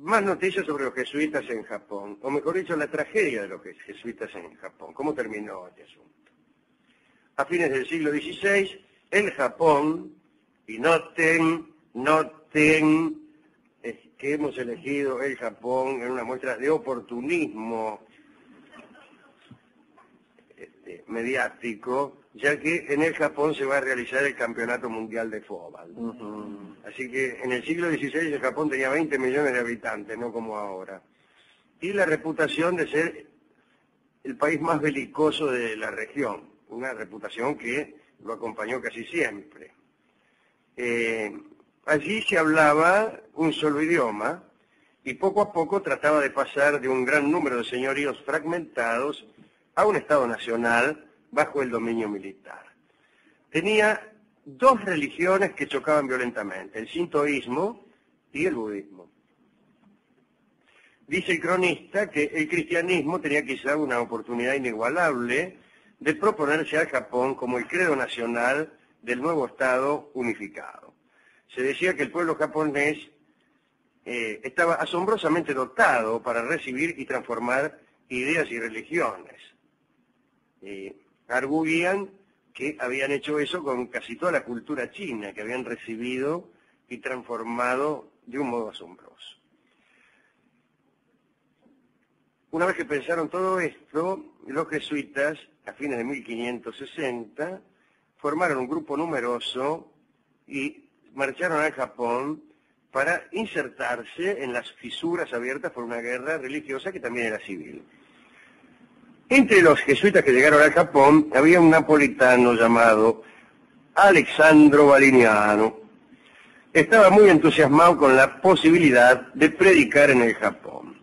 más noticias sobre los jesuitas en Japón, o mejor dicho, la tragedia de los jesuitas en Japón. ¿Cómo terminó este asunto? A fines del siglo XVI, el Japón, y noten que hemos elegido el Japón en una muestra de oportunismo mediático, ya que en el Japón se va a realizar el Campeonato Mundial de Fútbol. Así que en el siglo XVI el Japón tenía 20 millones de habitantes, no como ahora. Y la reputación de ser el país más belicoso de la región, una reputación que lo acompañó casi siempre. Allí se hablaba un solo idioma y poco a poco trataba de pasar de un gran número de señoríos fragmentados a un Estado nacional bajo el dominio militar. Tenía dos religiones que chocaban violentamente, el sintoísmo y el budismo. Dice el cronista que el cristianismo tenía quizá una oportunidad inigualable de proponerse al Japón como el credo nacional del nuevo Estado unificado. Se decía que el pueblo japonés estaba asombrosamente dotado para recibir y transformar ideas y religiones. Arguían que habían hecho eso con casi toda la cultura china, que habían recibido y transformado de un modo asombroso. Una vez que pensaron todo esto, los jesuitas, a fines de 1560, formaron un grupo numeroso y marcharon al Japón para insertarse en las fisuras abiertas por una guerra religiosa que también era civil. Entre los jesuitas que llegaron al Japón había un napolitano llamado Alessandro Valiniano. Estaba muy entusiasmado con la posibilidad de predicar en el Japón.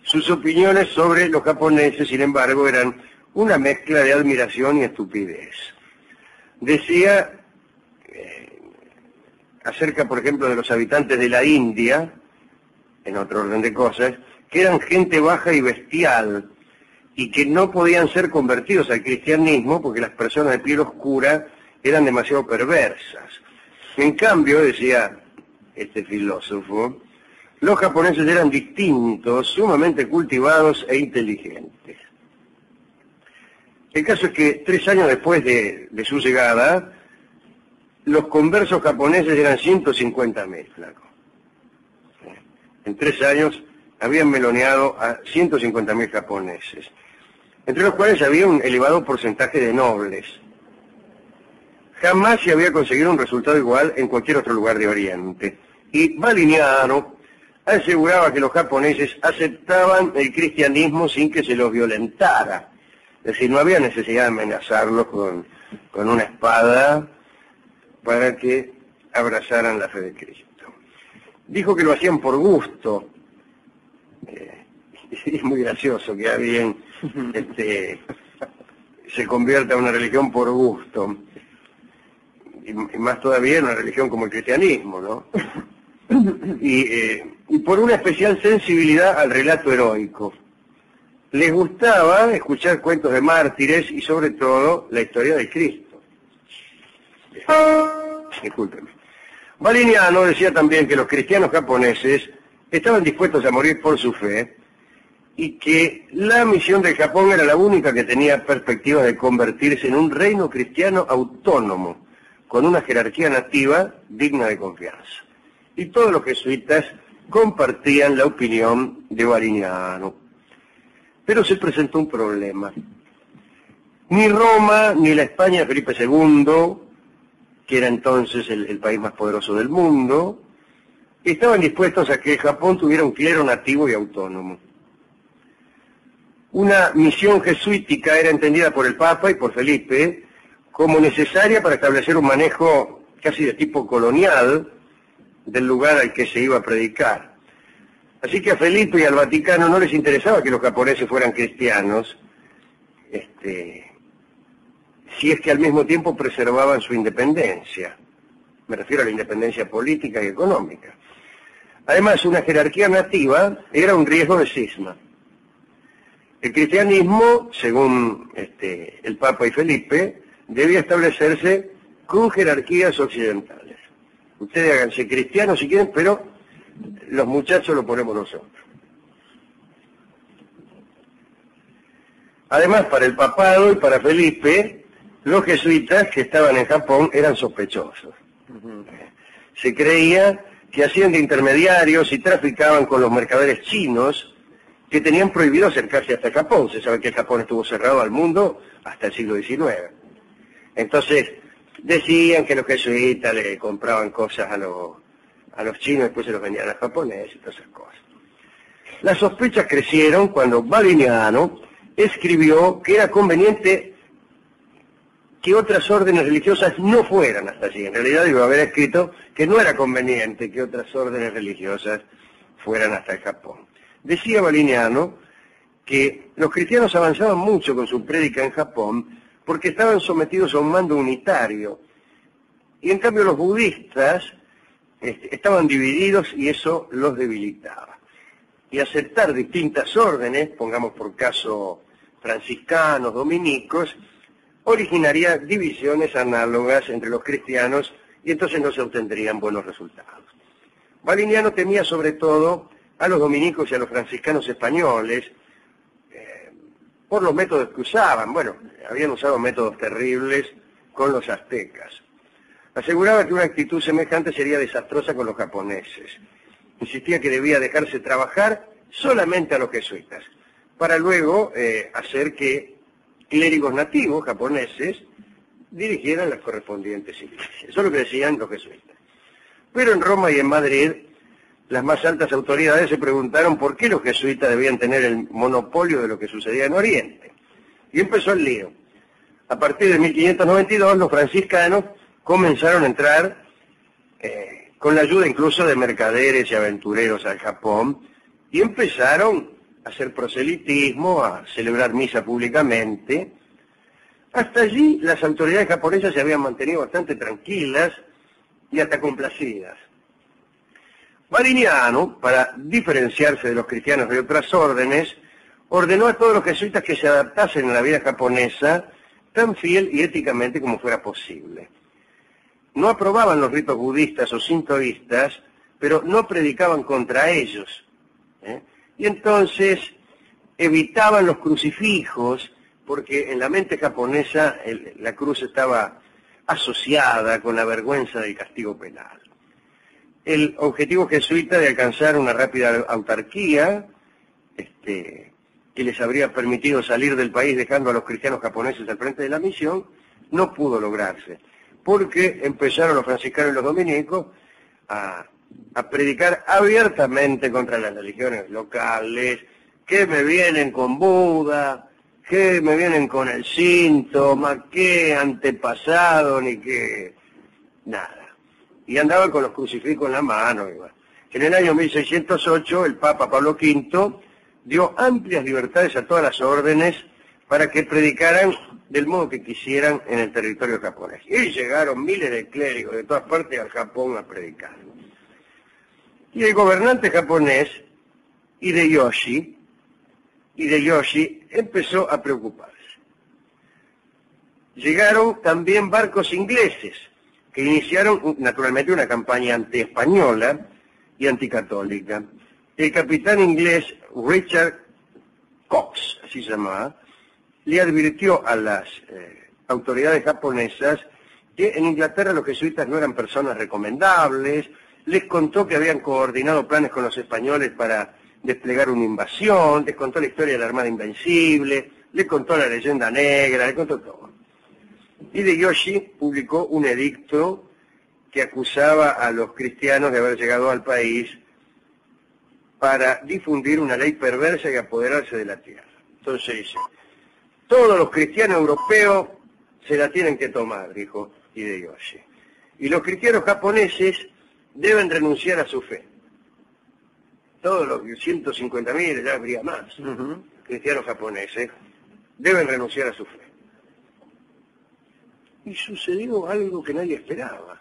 Sus opiniones sobre los japoneses, sin embargo, eran una mezcla de admiración y estupidez. Decía acerca, por ejemplo, de los habitantes de la India, en otro orden de cosas, que eran gente baja y bestial, y que no podían ser convertidos al cristianismo porque las personas de piel oscura eran demasiado perversas. En cambio, decía este filósofo, los japoneses eran distintos, sumamente cultivados e inteligentes. El caso es que 3 años después de su llegada, los conversos japoneses eran 150.000, flaco. En 3 años habían meloneado a 150.000 japoneses, entre los cuales había un elevado porcentaje de nobles. Jamás se había conseguido un resultado igual en cualquier otro lugar de Oriente. Y Valiniano aseguraba que los japoneses aceptaban el cristianismo sin que se los violentara. Es decir, no había necesidad de amenazarlos con una espada para que abrazaran la fe de Cristo. Dijo que lo hacían por gusto. Es muy gracioso que alguien se convierta en una religión por gusto. Y más todavía en una religión como el cristianismo, ¿no? Y por una especial sensibilidad al relato heroico. Les gustaba escuchar cuentos de mártires y sobre todo la historia de Cristo. Discúlpeme. Valiniano decía también que los cristianos japoneses estaban dispuestos a morir por su fe y que la misión del Japón era la única que tenía perspectivas de convertirse en un reino cristiano autónomo, con una jerarquía nativa digna de confianza. Y todos los jesuitas compartían la opinión de Valiniano. Pero se presentó un problema. Ni Roma ni la España de Felipe II, que era entonces el país más poderoso del mundo, estaban dispuestos a que Japón tuviera un clero nativo y autónomo. Una misión jesuítica era entendida por el Papa y por Felipe como necesaria para establecer un manejo casi de tipo colonial del lugar al que se iba a predicar. Así que a Felipe y al Vaticano no les interesaba que los japoneses fueran cristianos, si es que al mismo tiempo preservaban su independencia. Me refiero a la independencia política y económica. Además, una jerarquía nativa era un riesgo de cisma. El cristianismo, según el Papa y Felipe, debía establecerse con jerarquías occidentales. Ustedes háganse cristianos si quieren, pero los muchachos lo ponemos nosotros. Además, para el papado y para Felipe, los jesuitas que estaban en Japón eran sospechosos. Se creía que hacían de intermediarios y traficaban con los mercaderes chinos que tenían prohibido acercarse hasta Japón. Se sabe que Japón estuvo cerrado al mundo hasta el siglo XIX. Entonces, decían que los jesuitas le compraban cosas a los chinos y después se los vendían a los japoneses y todas esas cosas. Las sospechas crecieron cuando Valiniano escribió que era conveniente que otras órdenes religiosas no fueran hasta allí. En realidad iba a haber escrito que no era conveniente que otras órdenes religiosas fueran hasta el Japón. Decía Valiniano que los cristianos avanzaban mucho con su prédica en Japón porque estaban sometidos a un mando unitario, y en cambio los budistas estaban divididos y eso los debilitaba. Y aceptar distintas órdenes, pongamos por caso franciscanos, dominicos, originaría divisiones análogas entre los cristianos y entonces no se obtendrían buenos resultados. Valiniano temía sobre todo a los dominicos y a los franciscanos españoles por los métodos que usaban. Bueno, habían usado métodos terribles con los aztecas. Aseguraba que una actitud semejante sería desastrosa con los japoneses. Insistía que debía dejarse trabajar solamente a los jesuitas, para luego hacer que clérigos nativos japoneses dirigieran las correspondientes iglesias. Eso es lo que decían los jesuitas. Pero en Roma y en Madrid, las más altas autoridades se preguntaron por qué los jesuitas debían tener el monopolio de lo que sucedía en Oriente. Y empezó el lío. A partir de 1592, los franciscanos comenzaron a entrar con la ayuda incluso de mercaderes y aventureros al Japón, y empezaron a hacer proselitismo, a celebrar misa públicamente. Hasta allí las autoridades japonesas se habían mantenido bastante tranquilas y hasta complacidas. Valiniano, para diferenciarse de los cristianos de otras órdenes, ordenó a todos los jesuitas que se adaptasen a la vida japonesa tan fiel y éticamente como fuera posible. No aprobaban los ritos budistas o sintoístas, pero no predicaban contra ellos. Y entonces evitaban los crucifijos, porque en la mente japonesa la cruz estaba asociada con la vergüenza del castigo penal. El objetivo jesuita de alcanzar una rápida autarquía, que les habría permitido salir del país dejando a los cristianos japoneses al frente de la misión, no pudo lograrse, porque empezaron los franciscanos y los dominicos a predicar abiertamente contra las religiones locales, que me vienen con Buda, que me vienen con el cinto, más que antepasado, ni que nada. Y andaban con los crucifijos en la mano. En el año 1608 el Papa Pablo V dio amplias libertades a todas las órdenes para que predicaran del modo que quisieran en el territorio japonés. Y llegaron miles de clérigos de todas partes al Japón a predicar. Y el gobernante japonés, Hideyoshi, empezó a preocuparse. Llegaron también barcos ingleses, que iniciaron naturalmente una campaña anti-española y anticatólica. El capitán inglés Richard Cox, así se llamaba, le advirtió a las autoridades japonesas que en Inglaterra los jesuitas no eran personas recomendables, les contó que habían coordinado planes con los españoles para desplegar una invasión, les contó la historia de la Armada Invencible, les contó la leyenda negra, les contó todo. Hideyoshi publicó un edicto que acusaba a los cristianos de haber llegado al país para difundir una ley perversa y apoderarse de la tierra. Entonces dice, todos los cristianos europeos se la tienen que tomar, dijo Hideyoshi. Y los cristianos japoneses deben renunciar a su fe. Todos los 150.000, ya habría más, cristianos japoneses, deben renunciar a su fe. Y sucedió algo que nadie esperaba.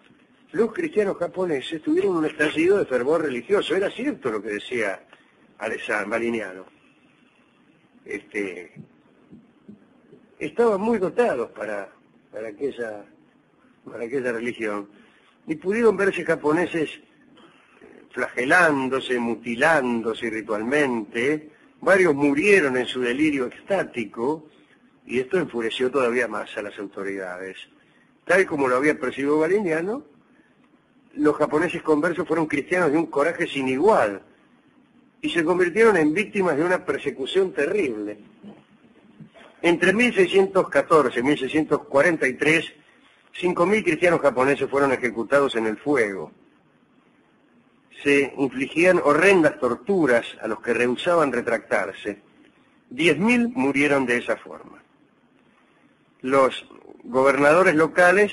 Los cristianos japoneses tuvieron un estallido de fervor religioso. Era cierto lo que decía Valiniano. Estaban muy dotados para aquella religión. Y pudieron verse japoneses flagelándose, mutilándose ritualmente. Varios murieron en su delirio extático y esto enfureció todavía más a las autoridades. Tal como lo había percibido Valeriano, los japoneses conversos fueron cristianos de un coraje sin igual y se convirtieron en víctimas de una persecución terrible. Entre 1614 y 1643, 5.000 cristianos japoneses fueron ejecutados en el fuego. Se infligían horrendas torturas a los que rehusaban retractarse. 10.000 murieron de esa forma. Los gobernadores locales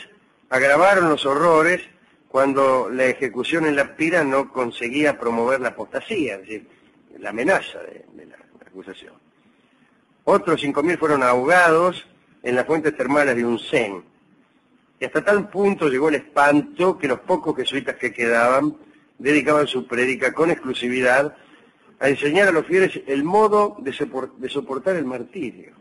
agravaron los horrores cuando la ejecución en la pira no conseguía promover la apostasía, es decir, la amenaza de la acusación. Otros 5.000 fueron ahogados en las fuentes termales de Unzen. Y hasta tal punto llegó el espanto que los pocos jesuitas que quedaban dedicaban su prédica con exclusividad a enseñar a los fieles el modo de soportar el martirio.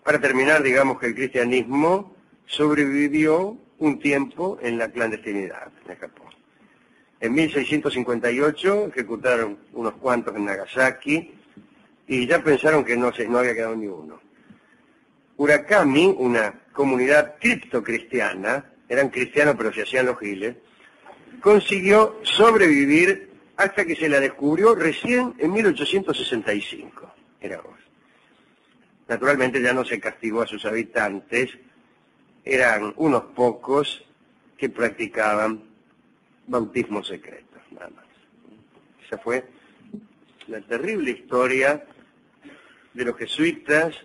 Para terminar, digamos que el cristianismo sobrevivió un tiempo en la clandestinidad en Japón. En 1658 ejecutaron unos cuantos en Nagasaki y ya pensaron que no había quedado ni uno. Urakami, una comunidad criptocristiana, eran cristianos pero se hacían los giles, consiguió sobrevivir hasta que se la descubrió recién en 1865. Era vos. Naturalmente ya no se castigó a sus habitantes, eran unos pocos que practicaban bautismos secretos, nada más. Esa fue la terrible historia de los jesuitas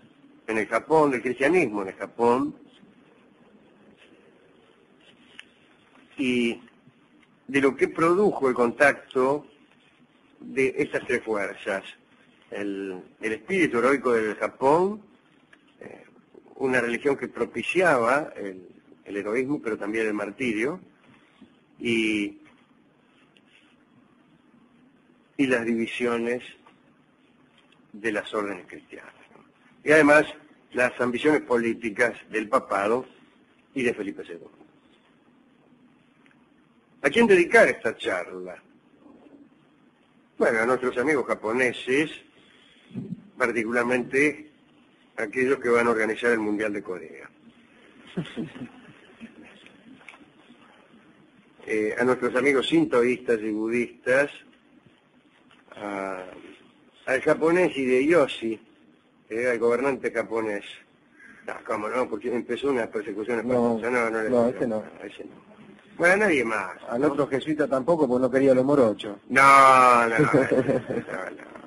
en el Japón, del cristianismo en el Japón, y de lo que produjo el contacto de estas tres fuerzas. El espíritu heroico del Japón, una religión que propiciaba el heroísmo, pero también el martirio, y las divisiones de las órdenes cristianas. Y además, las ambiciones políticas del papado y de Felipe II. ¿A quién dedicar esta charla? Bueno, a nuestros amigos japoneses, particularmente aquellos que van a organizar el Mundial de Corea. A nuestros amigos sintoístas y budistas, al japonés Hideyoshi, que era el gobernante japonés. No, ¿cómo no? Porque empezó una persecución espantosa. Ese no. Ese no. Bueno, a nadie más. Al otro jesuita tampoco, porque no quería los morochos. No,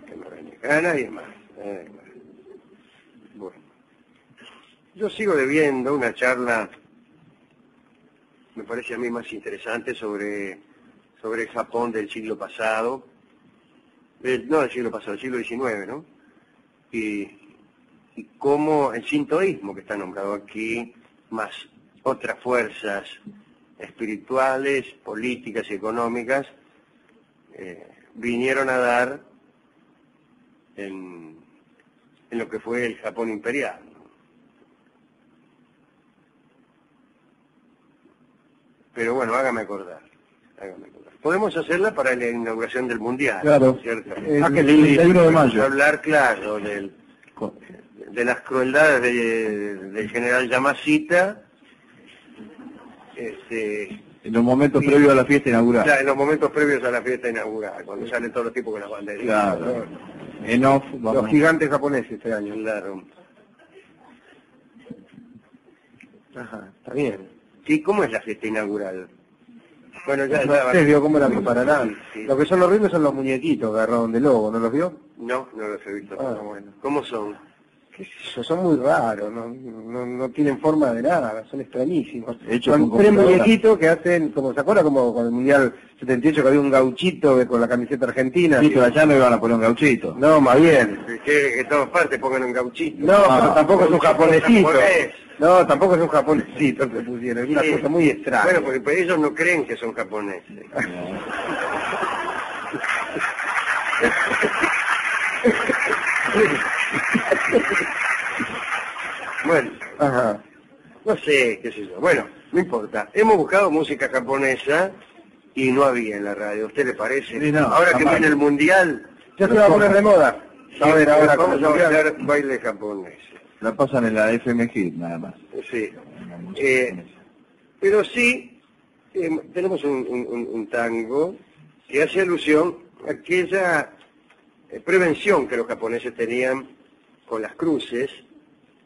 que no venía. A nadie más. Bueno. Yo sigo debiendo una charla, me parece a mí más interesante, sobre el Japón del siglo pasado. No del siglo pasado, del siglo XIX, ¿no? Y cómo el sintoísmo que está nombrado aquí, más otras fuerzas espirituales, políticas y económicas, vinieron a dar en lo que fue el Japón imperial. Pero bueno, hágame acordar. Podemos hacerla para la inauguración del Mundial, claro, ¿cierto? Que el 31 de mayo. Hablar, claro, de las crueldades del general Yamashita, en los momentos previos a la fiesta inaugural. Claro, en los momentos previos a la fiesta inaugural, cuando salen todos los tipos con las banderas. Claro. En off, los gigantes japoneses este año. Claro. Ajá, está bien. ¿Y cómo es la fiesta inaugural? Bueno, ya vio cómo la prepararán. Sí. Lo que son horribles son los muñequitos agarrados de lobo, ¿no los vio? No los he visto. Bueno. ¿Cómo son? ¿Qué sé yo? Son muy raros, no tienen forma de nada, son extrañísimos. Son tres muñequitos que hacen, como se acuerda, como con el Mundial 78 que había un gauchito con la camiseta argentina. Sí, pero allá no iban a poner un gauchito. No, más bien. Que en todas partes pongan un gauchito. No, tampoco es un japonesito. Japonés. No, tampoco es un japonesito que pusieron, es una cosa muy extraña. Bueno, porque pues, ellos no creen que son japoneses. Bueno, no sé, qué sé yo. Bueno, no importa. Hemos buscado música japonesa y no había en la radio. ¿A usted le parece? Sí, no, ahora que jamás. viene el Mundial, Ya se va a poner de moda. A ver, ahora vamos con a el mundial. bailar baile japonés. La pasan en la FM Hit nada más. Sí. En la música japonesa. Pero sí, tenemos un tango que hace alusión a aquella prevención que los japoneses tenían con las cruces,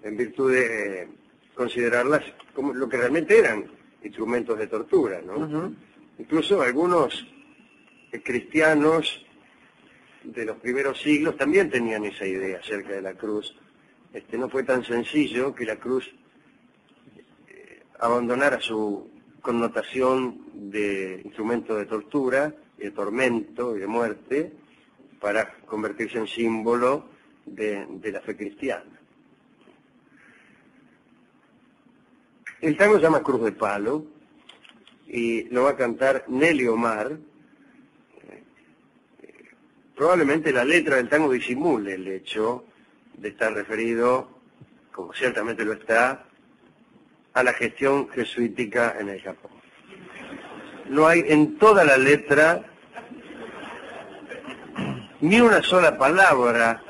en virtud de considerarlas como lo que realmente eran, instrumentos de tortura, ¿no? Ujú. Incluso algunos cristianos de los primeros siglos también tenían esa idea acerca de la cruz. No fue tan sencillo que la cruz abandonara su connotación de instrumento de tortura, y de tormento y de muerte, para convertirse en símbolo de la fe cristiana. El tango se llama Cruz de Palo y lo va a cantar Nelly Omar. Probablemente la letra del tango disimule el hecho de estar referido, como ciertamente lo está, a la gestión jesuítica en el Japón. No hay en toda la letra ni una sola palabra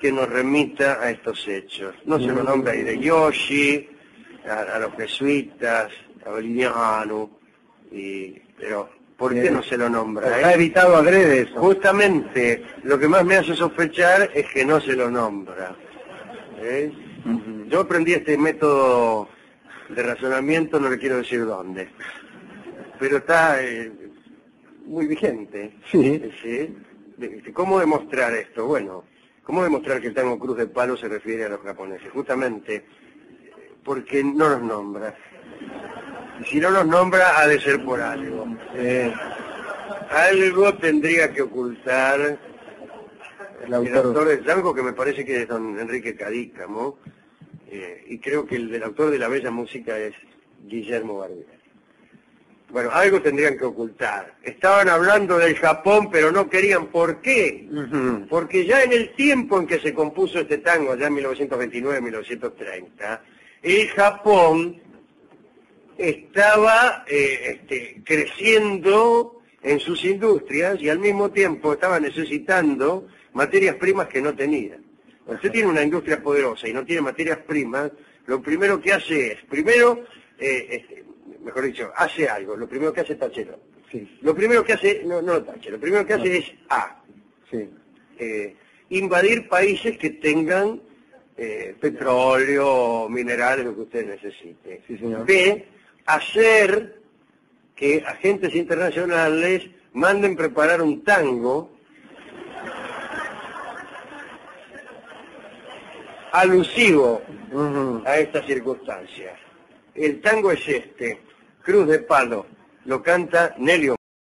que nos remita a estos hechos. No se lo nombra a Hideyoshi, a los jesuitas, a Boliviano, pero ¿por qué no se lo nombra? Está evitado adrede eso. Justamente, lo que más me hace sospechar es que no se lo nombra. Yo aprendí este método de razonamiento, no le quiero decir dónde, pero está muy vigente. Sí. ¿Sí? ¿Cómo demostrar esto? Bueno, ¿cómo demostrar que el tango Cruz de Palo se refiere a los japoneses? Justamente porque no los nombra. Y si no los nombra, ha de ser por algo. Algo tendría que ocultar el autor del tango, que me parece que es don Enrique Cadícamo, y creo que el autor de La Bella Música es Guillermo Barbieri. Bueno, algo tendrían que ocultar. Estaban hablando del Japón, pero no querían. ¿Por qué? Porque ya en el tiempo en que se compuso este tango, ya en 1929-1930, el Japón estaba creciendo en sus industrias y al mismo tiempo estaba necesitando materias primas que no tenía. Cuando usted tiene una industria poderosa y no tiene materias primas, lo primero que hace es, mejor dicho, hace algo, lo primero que hace es tachero. Sí. Lo primero que hace, no lo tache, lo primero que hace es Sí. invadir países que tengan petróleo, minerales, lo que usted necesite. Sí, señor. B, hacer que agentes internacionales manden preparar un tango alusivo a estas circunstancias. El tango es Cruz de Palo, lo canta Nelly Omar.